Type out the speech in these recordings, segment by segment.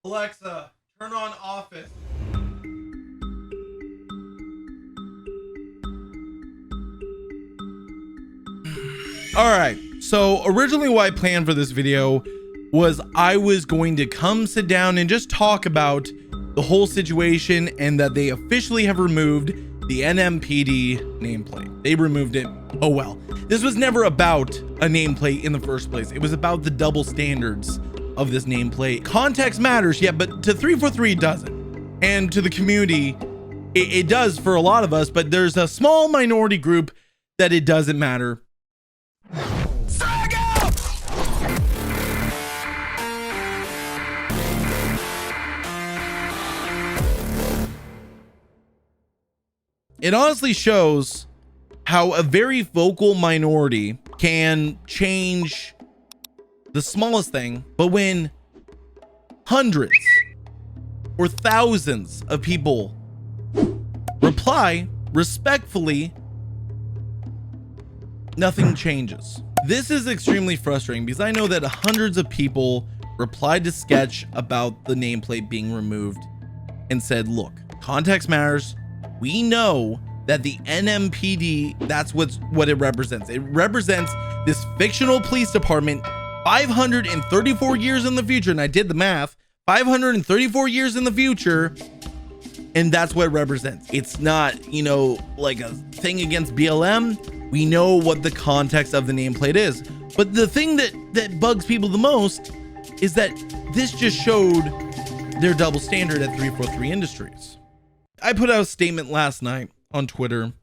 Alexa, turn on Office. All right, so originally what I planned for this video was I was going to come sit down and just talk about the whole situation and that they officially have removed the NMPD nameplate. They removed it. Oh well, this was never about a nameplate in the first place. It was about the double standards of this nameplate. Context matters, yeah, but to 343 doesn't, and to the community it does for a lot of us, but there's a small minority group that it doesn't matter. It honestly shows how a very vocal minority can change the smallest thing, but when hundreds or thousands of people reply respectfully, nothing changes. This is extremely frustrating because I know that hundreds of people replied to Sketch about the nameplate being removed and said, look, context matters. We know that the NMPD, that's what it represents. It represents this fictional police department 534 years in the future. And I did the math, 534 years in the future. And that's what it represents. It's not, you know, like a thing against BLM. We know what the context of the nameplate is. But the thing that bugs people the most is that this just showed their double standard at 343 Industries. I put out a statement last night on Twitter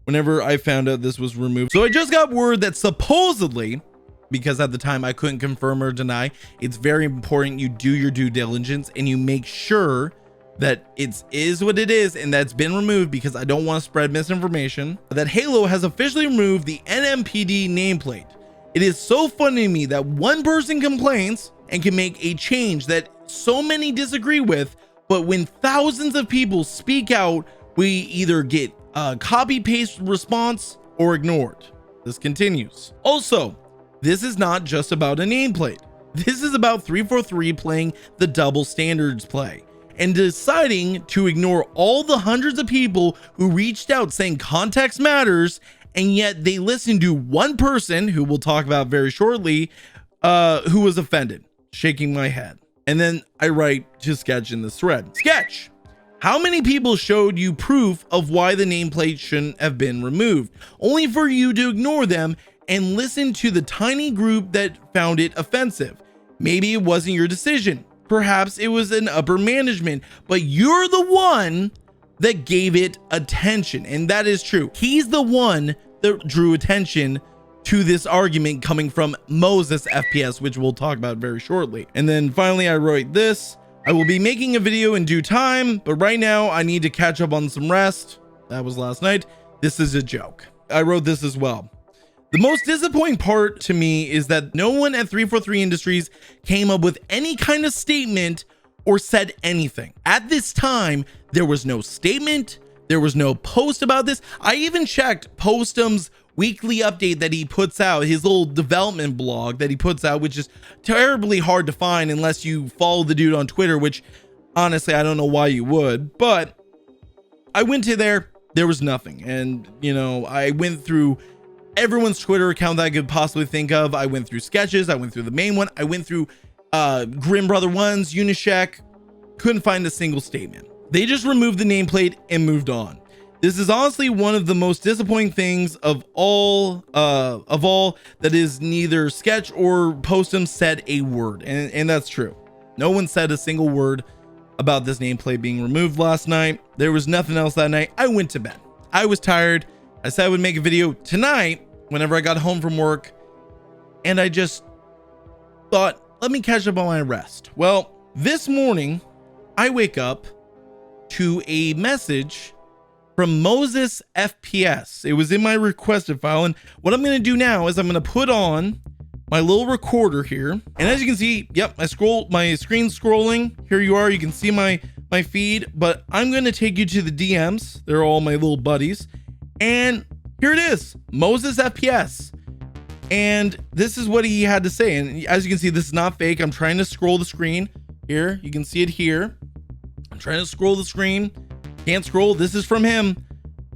whenever I found out this was removed. So I just got word that supposedly, because at the time I couldn't confirm or deny, it's very important you do your due diligence and you make sure that it is what it is and that's been removed, because I don't want to spread misinformation, that Halo has officially removed the NMPD nameplate. It is so funny to me that one person complains and can make a change that so many disagree with, but when thousands of people speak out, we either get a copy paste response or ignored. This continues. Also, this is not just about a nameplate. This is about 343 playing the double standards play and deciding to ignore all the hundreds of people who reached out saying context matters, and yet they listened to one person who we'll talk about very shortly, who was offended. Shaking my head. And then I write to Sketch in this thread. Sketch, how many people showed you proof of why the nameplate shouldn't have been removed, only for you to ignore them and listen to the tiny group that found it offensive? Maybe it wasn't your decision. Perhaps it was an upper management, but you're the one that gave it attention. And that is true. He's the one that drew attention to this argument coming from Moses FPS, which we'll talk about very shortly. And then finally I wrote this: I will be making a video in due time, but right now I need to catch up on some rest. That was last night. This is a joke. I wrote this as well. The most disappointing part to me is that no one at 343 Industries came up with any kind of statement or said anything. At this time, there was no statement. There was no post about this. I even checked Postum's weekly update that he puts out, his little development blog that he puts out, which is terribly hard to find unless you follow the dude on Twitter, which honestly, I don't know why you would, but I went to there was nothing. And, you know, I went through everyone's Twitter account that I could possibly think of. I went through Sketch's, I went through the main one, I went through Grim Brother One's, Unishek, couldn't find a single statement. They just removed the nameplate and moved on. This is honestly one of the most disappointing things of all that is neither Sketch or Postum said a word, and that's true. No one said a single word about this nameplate being removed last night. There was nothing else that night. I went to bed. I was tired. I said I would make a video tonight whenever I got home from work, and I just thought, let me catch up on my rest. Well, this morning I wake up to a message from Moses FPS. It was in my requested file, and what I'm going to do now is I'm going to put on my little recorder here, and as you can see, yep, my screen's scrolling. Here you are. You can see my feed, but I'm going to take you to the DMs. They're all my little buddies, and here it is, Moses FPS. And this is what he had to say. And as you can see, this is not fake. I'm trying to scroll the screen. Here, you can see it here. I'm trying to scroll the screen. Can't scroll. This is from him.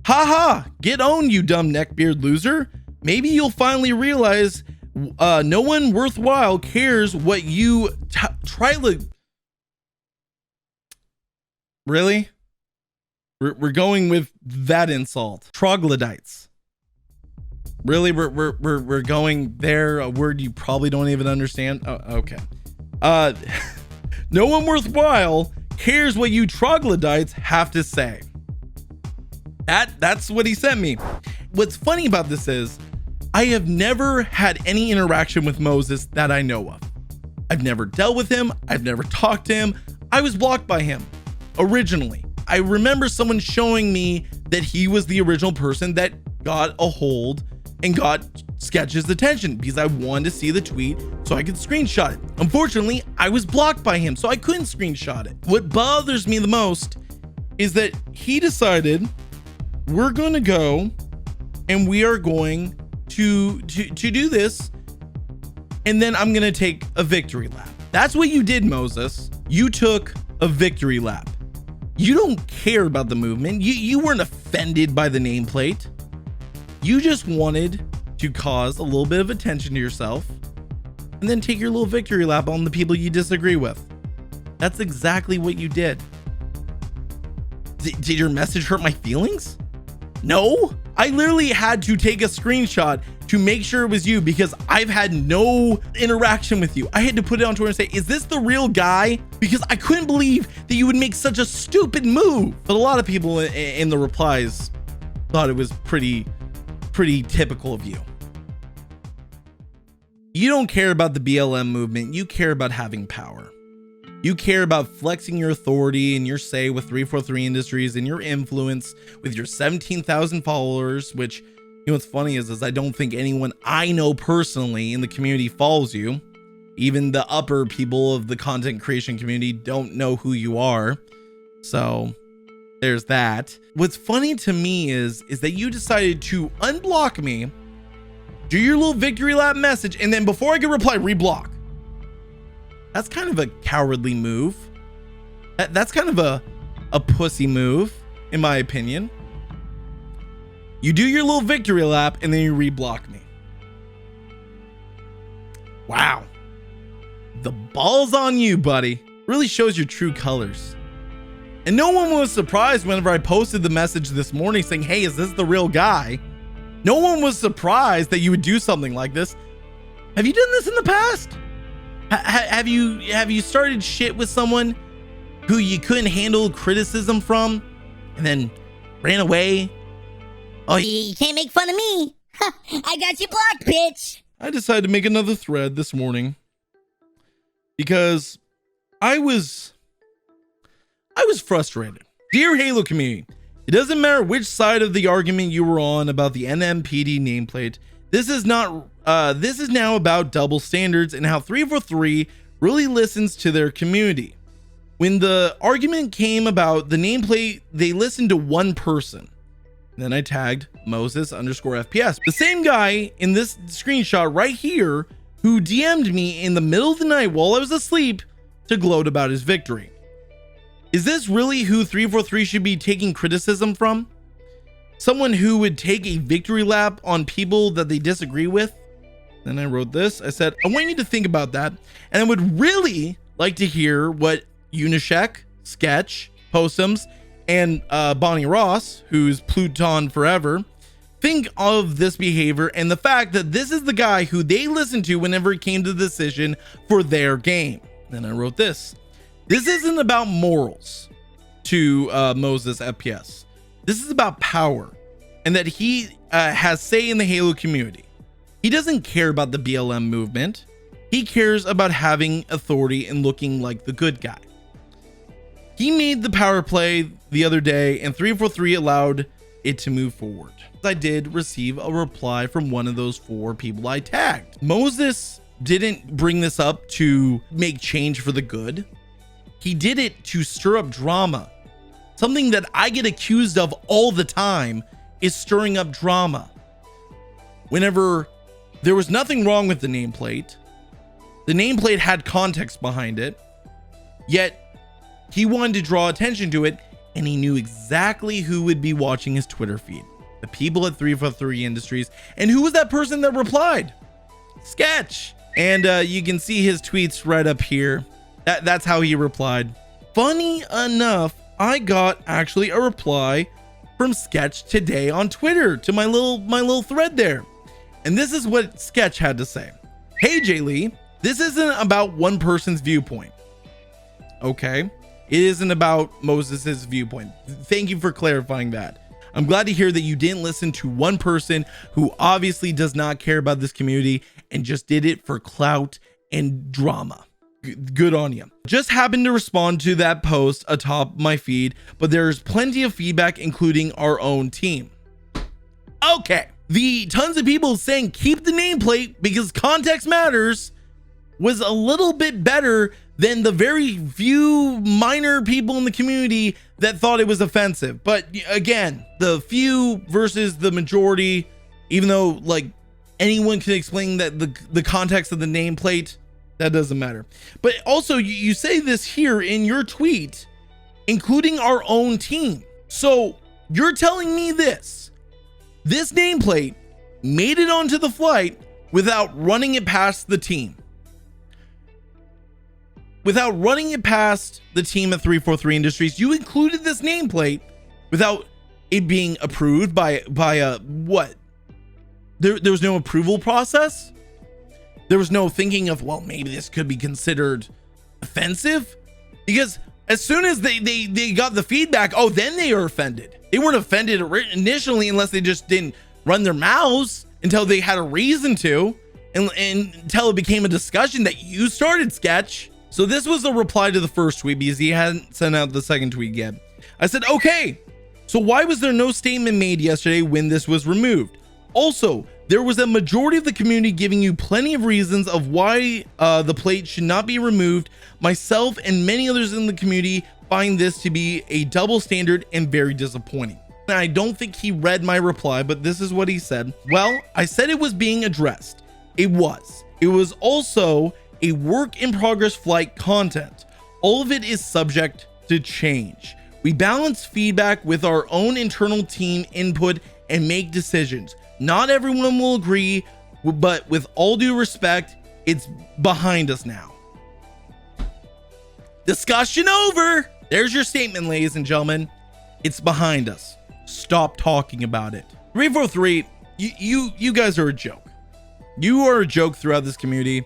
Haha, get owned, you dumb neckbeard loser. Maybe you'll finally realize no one worthwhile cares what you Really? We're going with that insult. Troglodytes. Really? We're going there, a word you probably don't even understand. Oh, okay. No one worthwhile cares what you troglodytes have to say. That's what he sent me. What's funny about this is I have never had any interaction with Moses that I know of. I've never dealt with him. I've never talked to him. I was blocked by him originally. I remember someone showing me that he was the original person that got a hold and got Ske7ch's attention because I wanted to see the tweet so I could screenshot it. Unfortunately, I was blocked by him, so I couldn't screenshot it. What bothers me the most is that he decided we're going to go and we are going to do this, and then I'm going to take a victory lap. That's what you did, Moses. You took a victory lap. You don't care about the movement. You weren't offended by the nameplate. You just wanted to cause a little bit of attention to yourself and then take your little victory lap on the people you disagree with. That's exactly what you did. Did your message hurt my feelings? No, I literally had to take a screenshot to make sure it was you because I've had no interaction with you. I had to put it on Twitter and say, is this the real guy? Because I couldn't believe that you would make such a stupid move. But a lot of people in the replies thought it was pretty typical of you. You don't care about the BLM movement. You care about having power. You care about flexing your authority and your say with 343 Industries and your influence with your 17,000 followers, which, you know, what's funny is I don't think anyone I know personally in the community follows you. Even the upper people of the content creation community don't know who you are. So there's that. What's funny to me is that you decided to unblock me, do your little victory lap message, and then before I could reply, reblock. That's kind of a cowardly move. That's kind of a pussy move, in my opinion. You do your little victory lap and then you reblock me. Wow. The ball's on you, buddy. Really shows your true colors. And no one was surprised whenever I posted the message this morning saying, hey, is this the real guy? No one was surprised that you would do something like this. Have you done this in the past? Have you started shit with someone who you couldn't handle criticism from and then ran away? Oh, you can't make fun of me. I got you blocked, bitch. I decided to make another thread this morning because I was frustrated. Dear Halo community, it doesn't matter which side of the argument you were on about the NMPD nameplate. This is now about double standards and how 343 really listens to their community. When the argument came about the nameplate, they listened to one person. Then I tagged Moses _FPS, the same guy in this screenshot right here who DM'd me in the middle of the night while I was asleep to gloat about his victory. Is this really who 343 should be taking criticism from? Someone who would take a victory lap on people that they disagree with? Then I wrote this. I said, I want you to think about that. And I would really like to hear what Unishek, Ske7ch, Possums, and Bonnie Ross, who's Pluton forever, think of this behavior and the fact that this is the guy who they listened to whenever it came to the decision for their game. Then I wrote this. This isn't about morals to Moses FPS. This is about power and that he has say in the Halo community. He doesn't care about the BLM movement. He cares about having authority and looking like the good guy. He made the power play the other day and 343 allowed it to move forward. I did receive a reply from one of those 4 people I tagged. Moses didn't bring this up to make change for the good. He did it to stir up drama. Something that I get accused of all the time is stirring up drama. Whenever there was nothing wrong with the nameplate had context behind it. Yet he wanted to draw attention to it, and he knew exactly who would be watching his Twitter feed. The people at 343 Industries. And who was that person that replied? Sketch. And you can see his tweets right up here. That's how he replied. Funny enough, I got actually a reply from Sketch today on Twitter to my little thread there. And this is what Sketch had to say. Hey GamerJlee, this isn't about one person's viewpoint. Okay, it isn't about Moses's viewpoint. Thank you for clarifying that. I'm glad to hear that you didn't listen to one person who obviously does not care about this community and just did it for clout and drama. Good on you. Just happened to respond to that post atop my feed, but there's plenty of feedback, including our own team. Okay, the tons of people saying keep the nameplate because context matters was a little bit better than the very few minor people in the community that thought it was offensive. But again, the few versus the majority, even though like anyone can explain that the context of the nameplate, that doesn't matter. But also you say this here in your tweet, including our own team. So you're telling me this nameplate made it onto the flight without running it past the team. Without running it past the team at 343 Industries, you included this nameplate without it being approved by a what? There was no approval process. There was no thinking of, well, maybe this could be considered offensive, because as soon as they got the feedback, oh, then they are offended. They weren't offended initially unless they just didn't run their mouths until they had a reason to, and until it became a discussion that you started, Sketch. So this was the reply to the first tweet because he hadn't sent out the second tweet yet. I said, okay, so why was there no statement made yesterday when this was removed? Also, there was a majority of the community giving you plenty of reasons of why the plate should not be removed. Myself and many others in the community find this to be a double standard and very disappointing. And I don't think he read my reply, but this is what he said. Well, I said it was being addressed. It was. It was also a work in progress flight content. All of it is subject to change. We balance feedback with our own internal team input and make decisions. Not everyone will agree, but with all due respect, it's behind us now. Discussion over. There's your statement, ladies and gentlemen. It's behind us. Stop talking about it. 343, you guys are a joke. You are a joke throughout this community.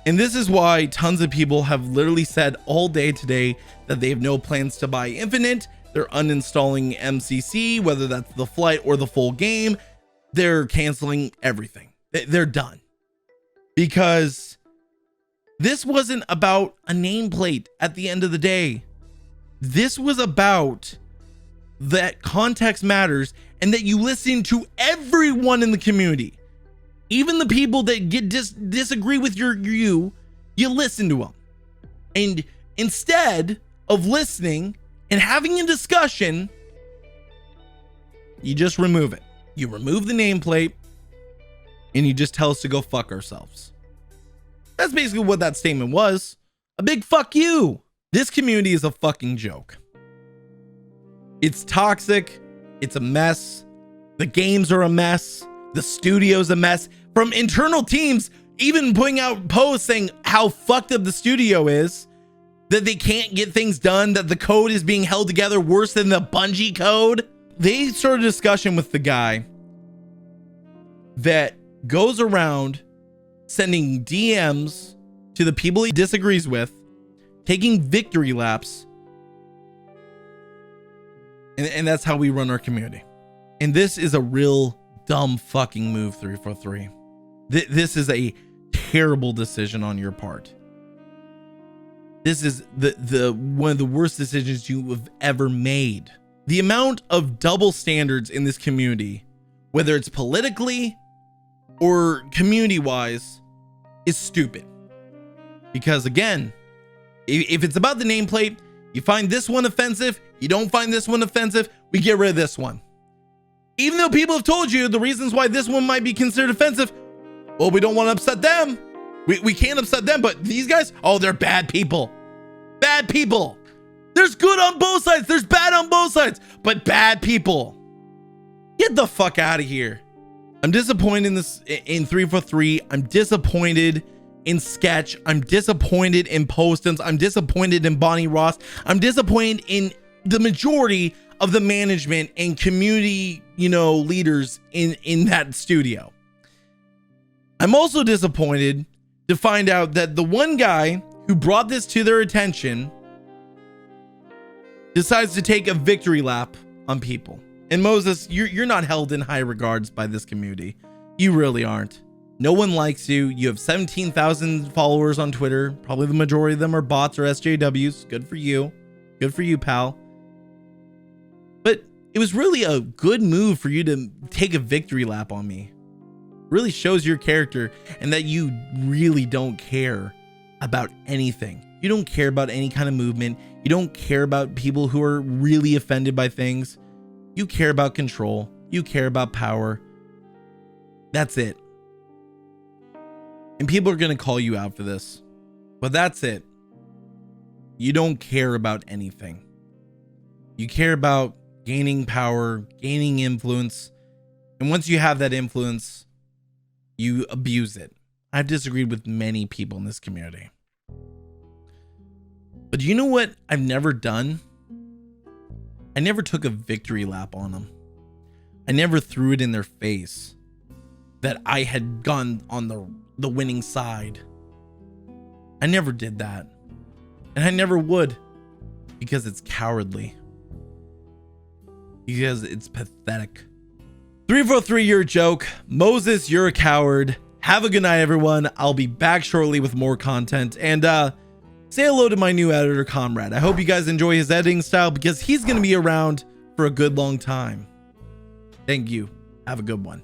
And this is why tons of people have literally said all day today that they have no plans to buy Infinite. They're uninstalling MCC, whether that's the flight or the full game. They're canceling everything. They're done. Because this wasn't about a nameplate at the end of the day. This was about that context matters and that you listen to everyone in the community. Even the people that disagree with you listen to them. And instead of listening and having a discussion, you just remove it. You remove the nameplate and you just tell us to go fuck ourselves. That's basically what that statement was. A big fuck you. This community is a fucking joke. It's toxic. It's a mess. The games are a mess. The studio's a mess. From internal teams even putting out posts saying how fucked up the studio is, that they can't get things done, that the code is being held together worse than the Bungie code. They started a discussion with the guy that goes around sending DMs to the people he disagrees with, taking victory laps, and that's how we run our community. And this is a real dumb fucking move, 343. This is a terrible decision on your part. This is the one of the worst decisions you have ever made. The amount of double standards in this community, whether it's politically or community wise, is stupid. Because again, if it's about the nameplate, you find this one offensive, you don't find this one offensive, we get rid of this one. Even though people have told you the reasons why this one might be considered offensive, well, we don't want to upset them. We can't upset them, but these guys, oh, they're bad people. bad people. There's good on both sides. There's bad on both sides, but bad people. Get the fuck out of here. I'm disappointed in this in 343. I'm disappointed in Sketch. I'm disappointed in Postons. I'm disappointed in Bonnie Ross. I'm disappointed in the majority of the management and community, leaders in that studio. I'm also disappointed to find out that the one guy who brought this to their attention decides to take a victory lap on people. And Moses, you're not held in high regards by this community. You really aren't. No one likes you. You have 17,000 followers on Twitter. Probably the majority of them are bots or SJWs. Good for you. Good for you, pal. But it was really a good move for you to take a victory lap on me. Really shows your character and that you really don't care about anything. You don't care about any kind of movement. You don't care about people who are really offended by things. You care about control. You care about power. That's it. And people are going to call you out for this. But that's it. You don't care about anything. You care about gaining power, gaining influence. And once you have that influence, you abuse it. I've disagreed with many people in this community. But do you know what I've never done? I never took a victory lap on them. I never threw it in their face that I had gone on the winning side. I never did that. And I never would, because it's cowardly. Because it's pathetic. 343, you're a joke. Moses, you're a coward. Have a good night, everyone. I'll be back shortly with more content. And say hello to my new editor, Comrade. I hope you guys enjoy his editing style because he's going to be around for a good long time. Thank you. Have a good one.